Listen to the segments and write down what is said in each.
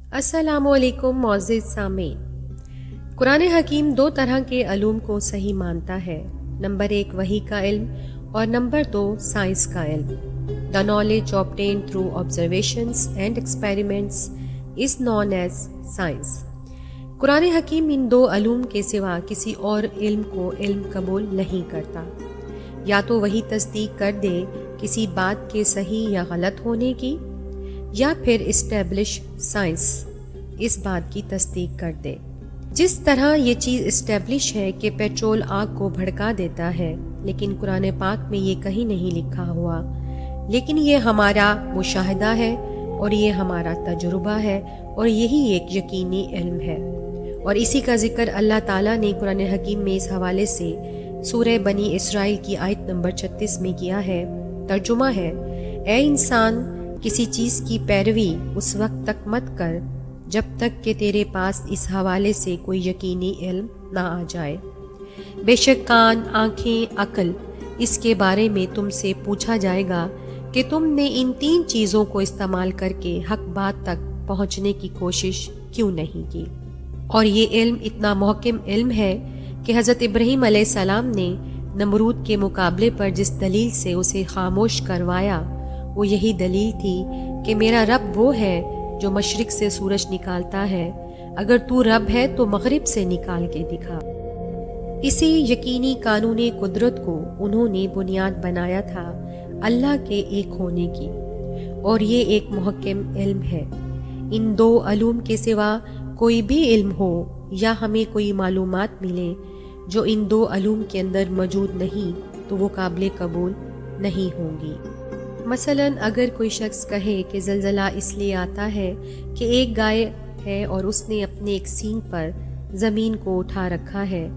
السلام علیکم معزز سامعین۔ قرآن حکیم دو طرح کے علوم کو صحیح مانتا ہے، نمبر 1 وحی کا علم اور نمبر 2 سائنس کا علم۔ The knowledge obtained through observations and experiments is known as science۔ قرآن حکیم ان دو علوم کے سوا کسی اور علم کو علم قبول نہیں کرتا، یا تو وہی تصدیق کر دے کسی بات کے صحیح یا غلط ہونے کی، یا پھر اسٹیبلش سائنس اس بات کی تصدیق کر دے۔ جس طرح یہ چیز اسٹیبلش ہے کہ پیٹرول آگ کو بھڑکا دیتا ہے، لیکن قرآن پاک میں یہ کہیں نہیں لکھا ہوا، لیکن یہ ہمارا مشاہدہ ہے اور یہ ہمارا تجربہ ہے اور یہی ایک یقینی علم ہے۔ اور اسی کا ذکر اللہ تعالیٰ نے قرآن حکیم میں اس حوالے سے سورہ بنی اسرائیل کی آیت نمبر 36 میں کیا ہے۔ ترجمہ ہے، اے انسان، کسی چیز کی پیروی اس وقت تک مت کر جب تک کہ تیرے پاس اس حوالے سے کوئی یقینی علم نہ آ جائے۔ بے شک کان، آنکھیں، عقل، اس کے بارے میں تم سے پوچھا جائے گا کہ تم نے ان 3 چیزوں کو استعمال کر کے حق بات تک پہنچنے کی کوشش کیوں نہیں کی۔ اور یہ علم اتنا محکم علم ہے کہ حضرت ابراہیم علیہ السلام نے نمرود کے مقابلے پر جس دلیل سے اسے خاموش کروایا، وہ یہی دلیل تھی کہ میرا رب وہ ہے جو مشرق سے سورج نکالتا ہے، اگر تو رب ہے تو مغرب سے نکال کے دکھا۔ اسی یقینی قانون قدرت کو انہوں نے بنیاد بنایا تھا اللہ کے ایک ہونے کی، اور یہ ایک محکم علم ہے۔ ان دو علوم کے سوا کوئی بھی علم ہو یا ہمیں کوئی معلومات ملے جو ان دو علوم کے اندر موجود نہیں تو وہ قابل قبول نہیں ہوں گی۔ مثلا اگر کوئی شخص کہے کہ زلزلہ اس لیے آتا ہے کہ ایک گائے ہے اور اس نے اپنے ایک سینگ پر زمین کو اٹھا رکھا ہے،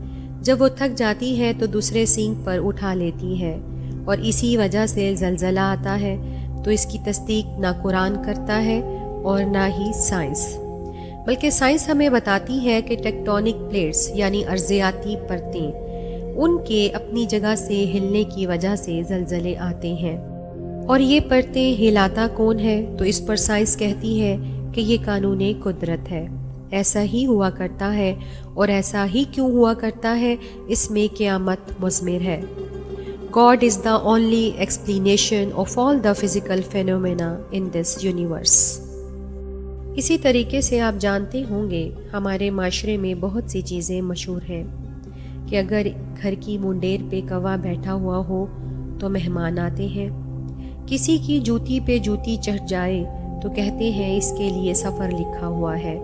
جب وہ تھک جاتی ہے تو دوسرے سینگ پر اٹھا لیتی ہے، اور اسی وجہ سے زلزلہ آتا ہے، تو اس کی تصدیق نہ قرآن کرتا ہے اور نہ ہی سائنس، بلکہ سائنس ہمیں بتاتی ہے کہ ٹیکٹونک پلیٹس یعنی ارضیاتی پرتیں، ان کے اپنی جگہ سے ہلنے کی وجہ سے زلزلے آتے ہیں۔ اور یہ پرتیں ہلاتا کون ہے؟ تو اس پر سائنس کہتی ہے کہ یہ قانون قدرت ہے، ایسا ہی ہوا کرتا ہے، اور ایسا ہی کیوں ہوا کرتا ہے، اس میں قیامت مضمر ہے۔ God is the only explanation of all the physical phenomena in this universe۔ اسی طریقے سے آپ جانتے ہوں گے ہمارے معاشرے میں بہت سی چیزیں مشہور ہیں کہ اگر گھر کی منڈیر پہ کوا بیٹھا ہوا ہو تو مہمان آتے ہیں، کسی کی جوتی پہ جوتی چڑھ جائے تو کہتے ہیں اس کے لیے سفر لکھا ہوا ہے۔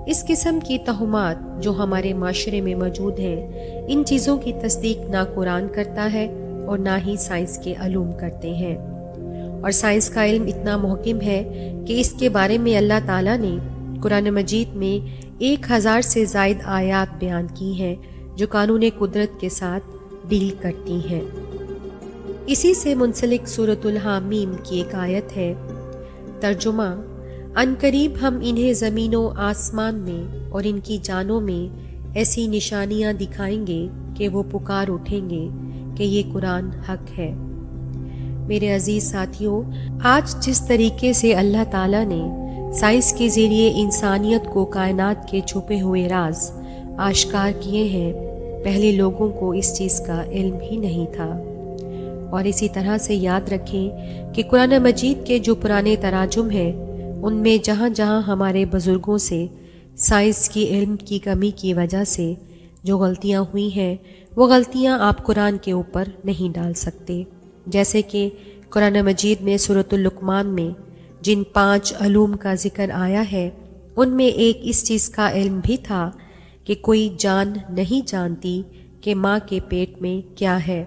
اس قسم کی توہمات جو ہمارے معاشرے میں موجود ہیں، ان چیزوں کی تصدیق نہ قرآن کرتا ہے اور نہ ہی سائنس کے علوم کرتے ہیں۔ اور سائنس کا علم اتنا محکم ہے کہ اس کے بارے میں اللہ تعالیٰ نے قرآن مجید میں 1000 سے زائد آیات بیان کی ہیں جو قانون قدرت کے ساتھ ڈیل کرتی ہیں۔ اسی سے منسلک سورۃ الحامیم کی ایک آیت ہے۔ ترجمہ، عنقریب ہم انہیں زمین و آسمان میں اور ان کی جانوں میں ایسی نشانیاں دکھائیں گے کہ وہ پکار اٹھیں گے کہ یہ قرآن حق ہے۔ میرے عزیز ساتھیوں، آج جس طریقے سے اللہ تعالیٰ نے سائنس کے ذریعے انسانیت کو کائنات کے چھپے ہوئے راز آشکار کیے ہیں، پہلے لوگوں کو اس چیز کا علم ہی نہیں تھا۔ اور اسی طرح سے یاد رکھیں کہ قرآن مجید کے جو پرانے تراجم ہیں، ان میں جہاں جہاں ہمارے بزرگوں سے سائنس کی علم کی کمی کی وجہ سے جو غلطیاں ہوئی ہیں، وہ غلطیاں آپ قرآن کے اوپر نہیں ڈال سکتے۔ جیسے کہ قرآن مجید میں سورۃ اللقمان میں جن 5 علوم کا ذکر آیا ہے، ان میں ایک اس چیز کا علم بھی تھا کہ کوئی جان نہیں جانتی کہ ماں کے پیٹ میں کیا ہے۔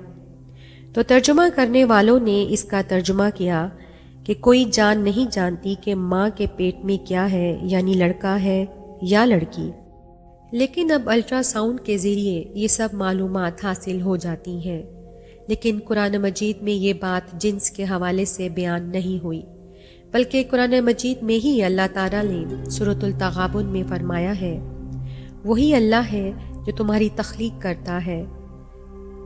تو ترجمہ کرنے والوں نے اس کا ترجمہ کیا کہ کوئی جان نہیں جانتی کہ ماں کے پیٹ میں کیا ہے، یعنی لڑکا ہے یا لڑکی۔ لیکن اب الٹرا ساؤنڈ کے ذریعے یہ سب معلومات حاصل ہو جاتی ہیں، لیکن قرآن مجید میں یہ بات جنس کے حوالے سے بیان نہیں ہوئی، بلکہ قرآن مجید میں ہی اللہ تعالیٰ نے سورۃ التغابن میں فرمایا ہے، وہی اللہ ہے جو تمہاری تخلیق کرتا ہے،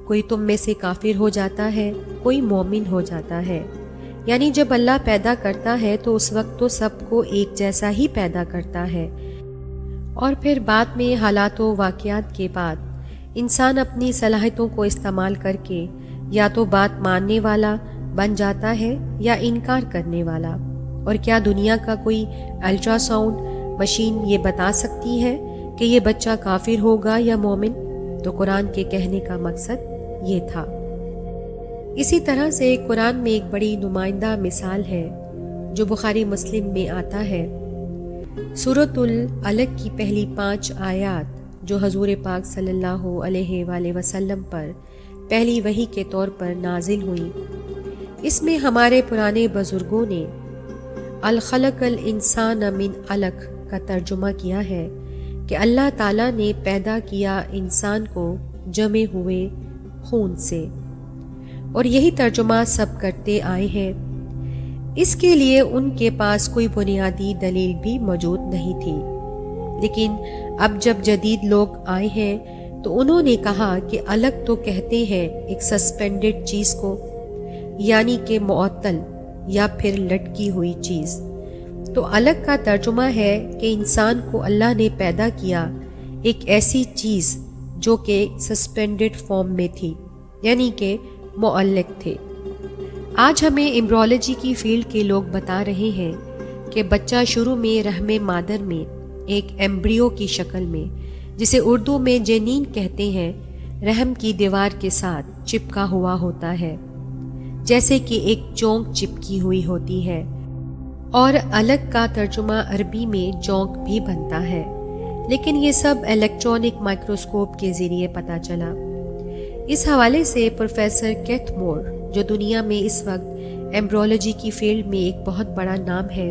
کوئی تم میں سے کافر ہو جاتا ہے، کوئی مومن ہو جاتا ہے، یعنی جب اللہ پیدا کرتا ہے تو اس وقت تو سب کو ایک جیسا ہی پیدا کرتا ہے، اور پھر بعد میں حالات و واقعات کے بعد انسان اپنی صلاحیتوں کو استعمال کر کے یا تو بات ماننے والا بن جاتا ہے یا انکار کرنے والا۔ اور کیا دنیا کا کوئی الٹرا ساؤنڈ مشین یہ بتا سکتی ہے کہ یہ بچہ کافر ہوگا یا مومن؟ تو قرآن کے کہنے کا مقصد یہ تھا۔ اسی طرح سے قرآن میں ایک بڑی نمائندہ مثال ہے جو بخاری مسلم میں آتا ہے۔ سورۃ العلق کی پہلی 5 آیات جو حضور پاک صلی اللہ علیہ وآلہ وسلم پر پہلی وحی کے طور پر نازل ہوئی، اس میں ہمارے پرانے بزرگوں نے الخلق الانسان من علق کا ترجمہ کیا ہے کہ اللہ تعالیٰ نے پیدا کیا انسان کو جمے ہوئے خون سے، اور یہی ترجمہ سب کرتے آئے ہیں۔ اس کے لیے ان کے پاس کوئی بنیادی دلیل بھی موجود نہیں تھی، لیکن اب جب جدید لوگ آئے ہیں تو انہوں نے کہا کہ علق تو کہتے ہیں ایک سسپینڈڈ چیز کو، یعنی کہ معطل یا پھر لٹکی ہوئی چیز۔ تو علق کا ترجمہ ہے کہ انسان کو اللہ نے پیدا کیا ایک ایسی چیز جو کہ سسپینڈڈ فارم میں تھی، یعنی کہ معلق تھے۔ آج ہمیں ایمبریولوجی کی فیلڈ کے لوگ بتا رہے ہیں کہ بچہ شروع میں رحم مادر میں ایک ایمبریو کی شکل میں، جسے اردو میں جنین کہتے ہیں، رحم کی دیوار کے ساتھ چپکا ہوا ہوتا ہے، جیسے کہ ایک چونک چپکی ہوئی ہوتی ہے۔ اور علق کا ترجمہ عربی میں جونک بھی بنتا ہے، لیکن یہ سب الیکٹرانک مائکروسکوپ کے ذریعے پتہ چلا۔ اس حوالے سے پروفیسر کیتھ مور، جو دنیا میں اس وقت ایمبریولوجی کی فیلڈ میں ایک بہت بڑا نام ہے،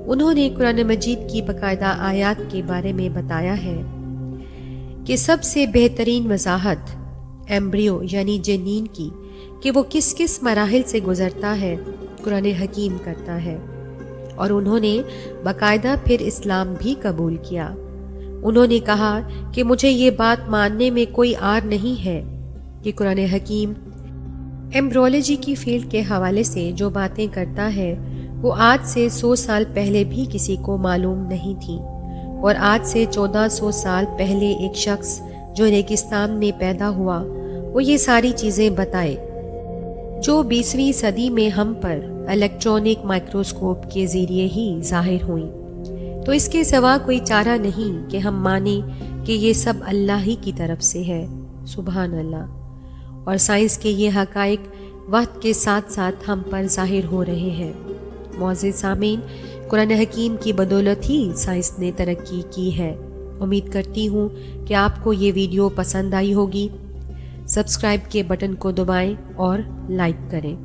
انہوں نے قرآن مجید کی باقاعدہ آیات کے بارے میں بتایا ہے کہ سب سے بہترین وضاحت ایمبریو یعنی جنین کی کہ وہ کس کس مراحل سے گزرتا ہے قرآن حکیم کرتا ہے۔ اور انہوں نے باقاعدہ پھر اسلام بھی قبول کیا۔ انہوں نے کہا کہ مجھے یہ بات ماننے میں کوئی عار نہیں ہے کہ قرآن حکیم ایمبریولوجی کی فیلڈ کے حوالے سے جو باتیں کرتا ہے وہ آج سے 100 سال پہلے بھی کسی کو معلوم نہیں تھیں، اور آج سے 1400 سال پہلے ایک شخص جو ریگستان میں پیدا ہوا وہ یہ ساری چیزیں بتائے جو 20ویں صدی میں ہم پر الیکٹرانک مائکروسکوپ کے ذریعے ہی ظاہر ہوئیں۔ تو اس کے سوا کوئی چارہ نہیں کہ ہم مانیں کہ یہ سب اللہ ہی کی طرف سے ہے۔ سبحان اللہ۔ اور سائنس کے یہ حقائق وقت کے ساتھ ساتھ ہم پر ظاہر ہو رہے ہیں۔ معزز سامعین، قرآن حکیم کی بدولت ہی سائنس نے ترقی کی ہے۔ امید کرتی ہوں کہ آپ کو یہ ویڈیو پسند آئی ہوگی۔ سبسکرائب کے بٹن کو دبائیں اور لائک کریں۔